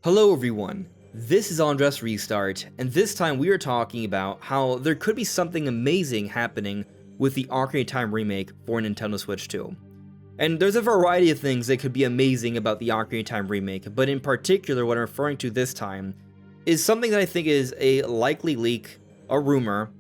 Hello everyone, this is AndresRestart, and this time we are talking about how there could be something amazing happening with the Ocarina of Time remake for Nintendo Switch 2. And there's a variety of things that could be amazing about the Ocarina of Time remake, but in particular what I'm referring to this time is something that I think is a likely leak, a rumor,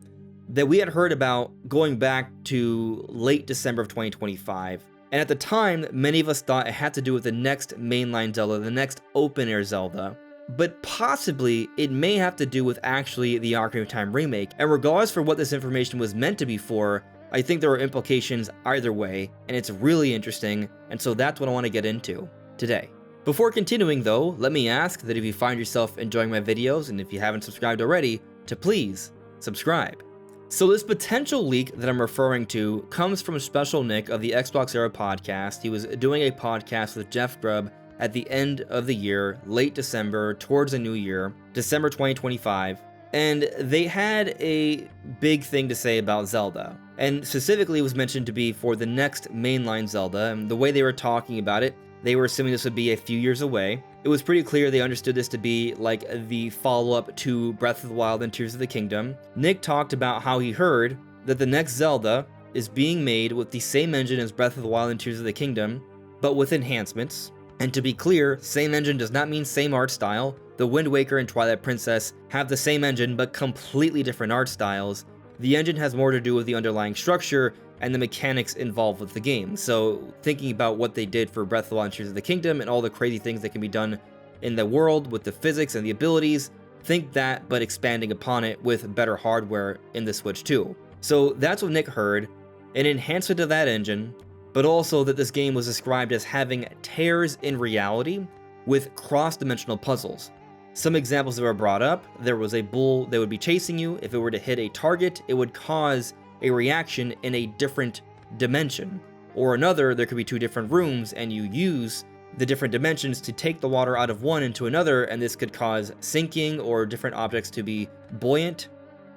that we had heard about going back to late December of 2025. And at the time, many of us thought it had to do with the next mainline Zelda, the next open-air Zelda. But possibly, it may have to do with actually the Ocarina of Time remake. And regardless for what this information was meant to be for, I think there are implications either way, and it's really interesting, and so that's what I want to get into today. Before continuing though, let me ask that if you find yourself enjoying my videos, and if you haven't subscribed already, to please subscribe. So this potential leak that I'm referring to comes from Special Nick of the Xbox Era podcast. He was doing a podcast with Jeff Grubb at the end of the year, late December, towards the new year, December 2025, and they had a big thing to say about Zelda. And specifically it was mentioned to be for the next mainline Zelda, and the way they were talking about it, they were assuming this would be a few years away. It was pretty clear they understood this to be like the follow-up to Breath of the Wild and Tears of the Kingdom. Nick talked about how he heard that the next Zelda is being made with the same engine as Breath of the Wild and Tears of the Kingdom, but with enhancements. And to be clear, same engine does not mean same art style. The Wind Waker and Twilight Princess have the same engine, but completely different art styles. The engine has more to do with the underlying structure and the mechanics involved with the game. So thinking about what they did for Breath of the Wild and Tears of the Kingdom and all the crazy things that can be done in the world with the physics and the abilities, think that, but expanding upon it with better hardware in the Switch 2. So that's what Nick heard, an enhancement of that engine, but also that this game was described as having tears in reality with cross-dimensional puzzles. Some examples that were brought up, there was a bull that would be chasing you. If it were to hit a target, it would cause a reaction in a different dimension. Or another, there could be two different rooms and you use the different dimensions to take the water out of one into another, and this could cause sinking or different objects to be buoyant.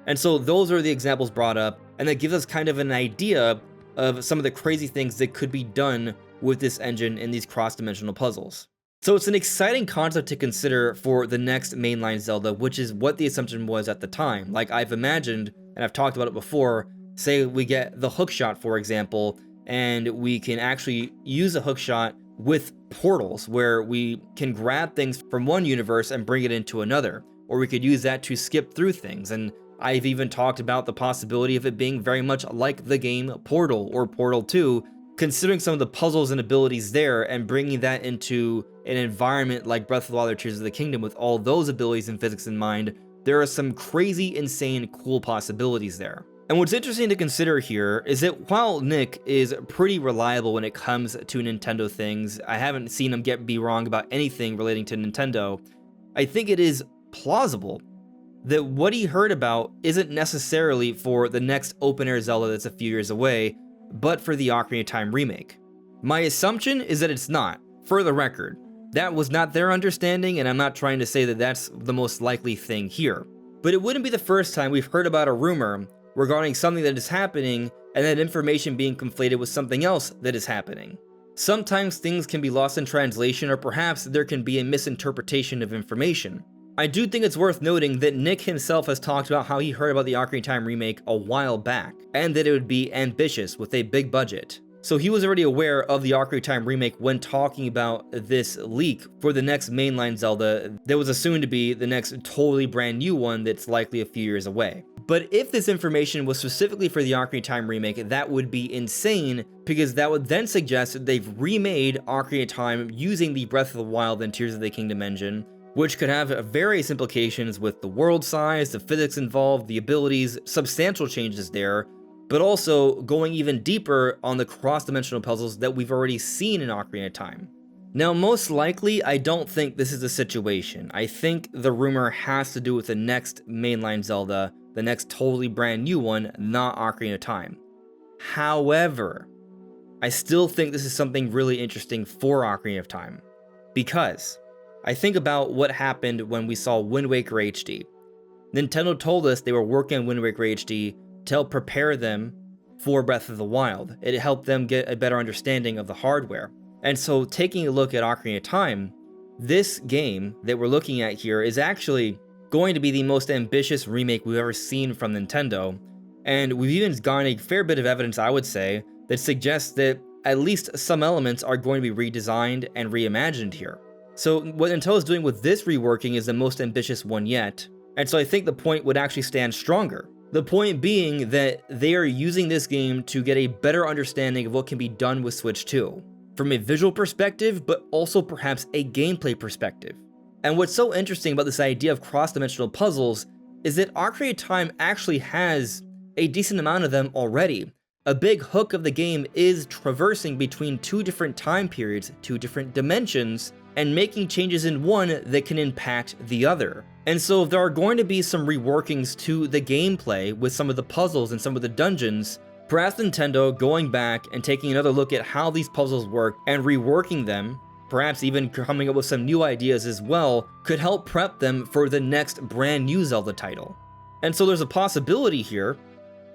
And so those are the examples brought up, and that gives us kind of an idea of some of the crazy things that could be done with this engine in these cross-dimensional puzzles. So it's an exciting concept to consider for the next mainline Zelda, which is what the assumption was at the time. Like I've imagined, and I've talked about it before, say we get the hookshot, for example, and we can actually use a hookshot with portals where we can grab things from one universe and bring it into another, or we could use that to skip through things. And I've even talked about the possibility of it being very much like the game Portal or Portal 2, considering some of the puzzles and abilities there and bringing that into an environment like Breath of the Wild or Tears of the Kingdom with all those abilities and physics in mind. There are some crazy, insane, cool possibilities there. And what's interesting to consider here is that while Nick is pretty reliable when it comes to Nintendo things, I haven't seen him be wrong about anything relating to Nintendo, I think it is plausible that what he heard about isn't necessarily for the next open-air Zelda that's a few years away, but for the Ocarina of Time remake. My assumption is that it's not, for the record. That was not their understanding, and I'm not trying to say that that's the most likely thing here. But it wouldn't be the first time we've heard about a rumor regarding something that is happening and that information being conflated with something else that is happening. Sometimes things can be lost in translation, or perhaps there can be a misinterpretation of information. I do think it's worth noting that Nick himself has talked about how he heard about the Ocarina of Time remake a while back, and that it would be ambitious with a big budget. So he was already aware of the Ocarina of Time remake when talking about this leak for the next mainline Zelda that was assumed to be the next totally brand new one that's likely a few years away. But if this information was specifically for the Ocarina of Time remake, that would be insane, because that would then suggest that they've remade Ocarina of Time using the Breath of the Wild and Tears of the Kingdom engine, which could have various implications with the world size, the physics involved, the abilities, substantial changes there, but also going even deeper on the cross-dimensional puzzles that we've already seen in Ocarina of Time. Now, most likely, I don't think this is the situation. I think the rumor has to do with the next mainline Zelda, the next totally brand new one, not Ocarina of Time. However, I still think this is something really interesting for Ocarina of Time, because I think about what happened when we saw Wind Waker HD. Nintendo told us they were working on Wind Waker HD to help prepare them for Breath of the Wild. It helped them get a better understanding of the hardware. And so taking a look at Ocarina of Time, This game that we're looking at here is actually going to be the most ambitious remake we've ever seen from Nintendo, and we've even gotten a fair bit of evidence, I would say, that suggests that at least some elements are going to be redesigned and reimagined here. So what Nintendo is doing with this reworking is the most ambitious one yet, and so I think the point would actually stand stronger. The point being that they are using this game to get a better understanding of what can be done with Switch 2, from a visual perspective, but also perhaps a gameplay perspective. And what's so interesting about this idea of cross-dimensional puzzles is that Ocarina of Time actually has a decent amount of them already. A big hook of the game is traversing between two different time periods, two different dimensions, and making changes in one that can impact the other. And so there are going to be some reworkings to the gameplay with some of the puzzles and some of the dungeons. Perhaps Nintendo going back and taking another look at how these puzzles work and reworking them, perhaps even coming up with some new ideas as well, could help prep them for the next brand new Zelda title. And so there's a possibility here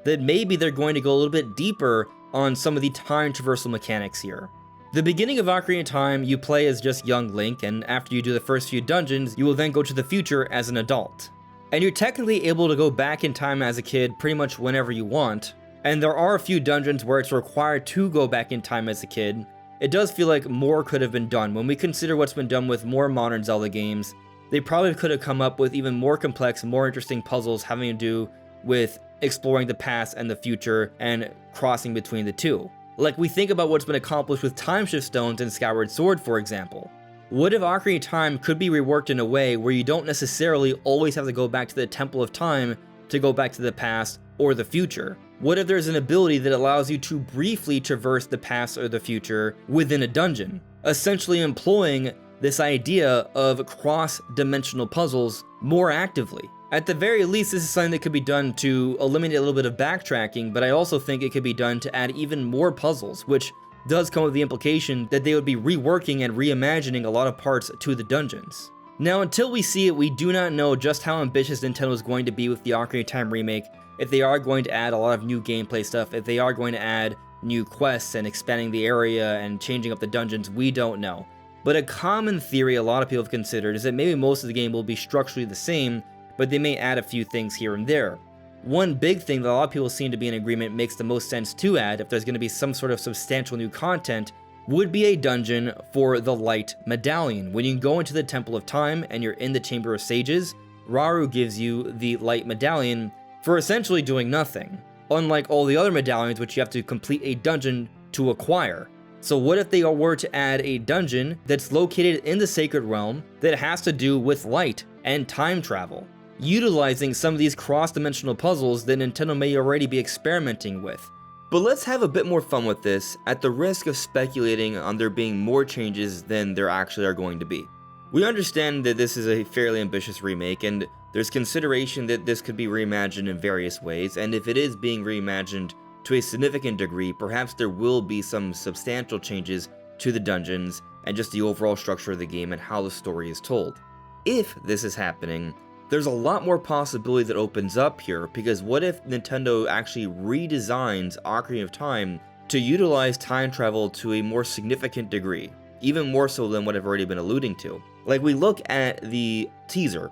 that maybe they're going to go a little bit deeper on some of the time traversal mechanics here. The beginning of Ocarina of Time, you play as just young Link, and after you do the first few dungeons, you will then go to the future as an adult. And you're technically able to go back in time as a kid pretty much whenever you want, and there are a few dungeons where it's required to go back in time as a kid. It does feel like more could have been done. When we consider what's been done with more modern Zelda games, they probably could have come up with even more complex, more interesting puzzles having to do with exploring the past and the future and crossing between the two. Like we think about what's been accomplished with time shift stones in Skyward Sword, for example. What if Ocarina of Time could be reworked in a way where you don't necessarily always have to go back to the Temple of Time to go back to the past or the future? What if there's an ability that allows you to briefly traverse the past or the future within a dungeon, essentially employing this idea of cross-dimensional puzzles more actively? At the very least, this is something that could be done to eliminate a little bit of backtracking, but I also think it could be done to add even more puzzles, which does come with the implication that they would be reworking and reimagining a lot of parts to the dungeons. Now, until we see it, we do not know just how ambitious Nintendo is going to be with the Ocarina of Time remake, if they are going to add a lot of new gameplay stuff, if they are going to add new quests and expanding the area and changing up the dungeons, we don't know. But a common theory a lot of people have considered is that maybe most of the game will be structurally the same, but they may add a few things here and there. One big thing that a lot of people seem to be in agreement makes the most sense to add, if there's going to be some sort of substantial new content, would be a dungeon for the Light Medallion. When you go into the Temple of Time and you're in the Chamber of Sages, Rauru gives you the Light Medallion for essentially doing nothing, unlike all the other medallions which you have to complete a dungeon to acquire. So what if they were to add a dungeon that's located in the Sacred Realm that has to do with light and time travel, utilizing some of these cross-dimensional puzzles that Nintendo may already be experimenting with? But let's have a bit more fun with this, at the risk of speculating on there being more changes than there actually are going to be. We understand that this is a fairly ambitious remake, and there's consideration that this could be reimagined in various ways, and if it is being reimagined to a significant degree, perhaps there will be some substantial changes to the dungeons and just the overall structure of the game and how the story is told. If this is happening, there's a lot more possibility that opens up here, because what if Nintendo actually redesigns Ocarina of Time to utilize time travel to a more significant degree, even more so than what I've already been alluding to. Like, we look at the teaser,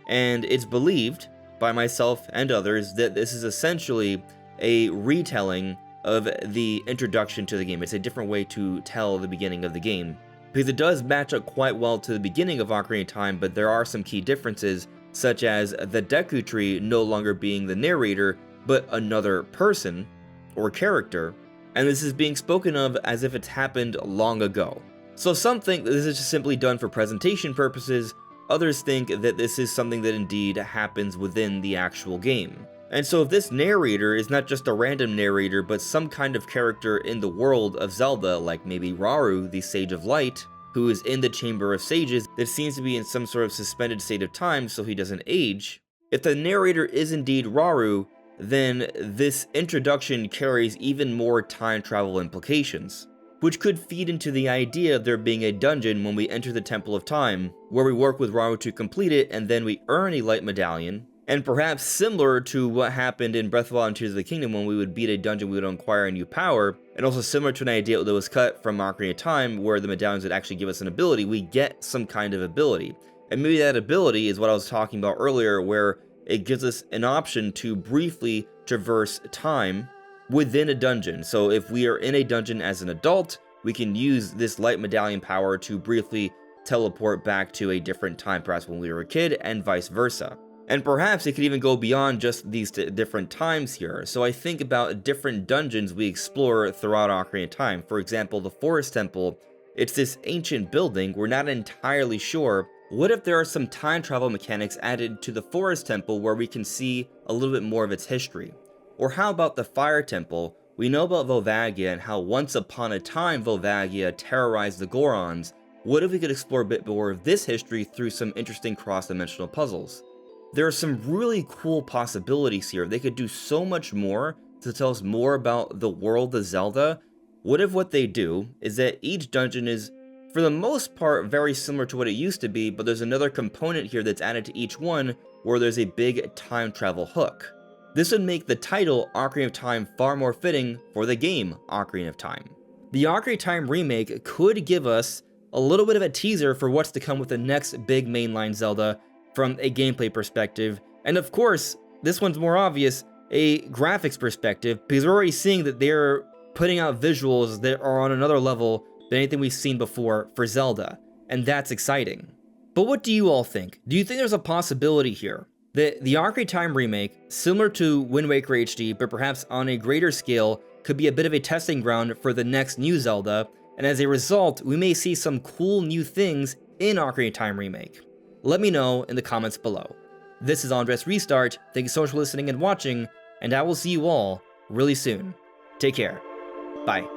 and it's believed by myself and others that this is essentially a retelling of the introduction to the game. It's a different way to tell the beginning of the game, because it does match up quite well to the beginning of Ocarina of Time, but there are some key differences, such as the Deku Tree no longer being the narrator, but another person or character, and this is being spoken of as if it's happened long ago. So some think that this is just simply done for presentation purposes, others think that this is something that indeed happens within the actual game. And so if this narrator is not just a random narrator, but some kind of character in the world of Zelda, like maybe Rauru, the Sage of Light, who is in the Chamber of Sages that seems to be in some sort of suspended state of time so he doesn't age, if the narrator is indeed Rauru, then this introduction carries even more time travel implications, which could feed into the idea of there being a dungeon when we enter the Temple of Time, where we work with Rauru to complete it, and then we earn a Light Medallion, And perhaps similar to what happened in Breath of the Wild and Tears of the Kingdom when we would beat a dungeon, we would acquire a new power, and also similar to an idea that was cut from Ocarina of Time where the medallions would actually give us an ability, we get some kind of ability. And maybe that ability is what I was talking about earlier, where it gives us an option to briefly traverse time within a dungeon. So if we are in a dungeon as an adult, we can use this light medallion power to briefly teleport back to a different time, perhaps when we were a kid, and vice versa. And perhaps it could even go beyond just these different times here. So I think about different dungeons we explore throughout Ocarina of Time. For example, the Forest Temple, it's this ancient building, we're not entirely sure. What if there are some time travel mechanics added to the Forest Temple where we can see a little bit more of its history? Or how about the Fire Temple? We know about Volvagia and how once upon a time Volvagia terrorized the Gorons. What if we could explore a bit more of this history through some interesting cross-dimensional puzzles? There are some really cool possibilities here. They could do so much more to tell us more about the world of Zelda. What if what they do is that each dungeon is, for the most part, very similar to what it used to be, but there's another component here that's added to each one where there's a big time travel hook. This would make the title Ocarina of Time far more fitting for the game Ocarina of Time. The Ocarina of Time remake could give us a little bit of a teaser for what's to come with the next big mainline Zelda from a gameplay perspective, and of course, this one's more obvious, a graphics perspective, because we're already seeing that they're putting out visuals that are on another level than anything we've seen before for Zelda, and that's exciting. But what do you all think? Do you think there's a possibility here that the Ocarina of Time remake, similar to Wind Waker HD, but perhaps on a greater scale, could be a bit of a testing ground for the next new Zelda, and as a result, we may see some cool new things in Ocarina of Time remake? Let me know in the comments below. This is AndresRestart, thank you so much for listening and watching, and I will see you all really soon. Take care. Bye.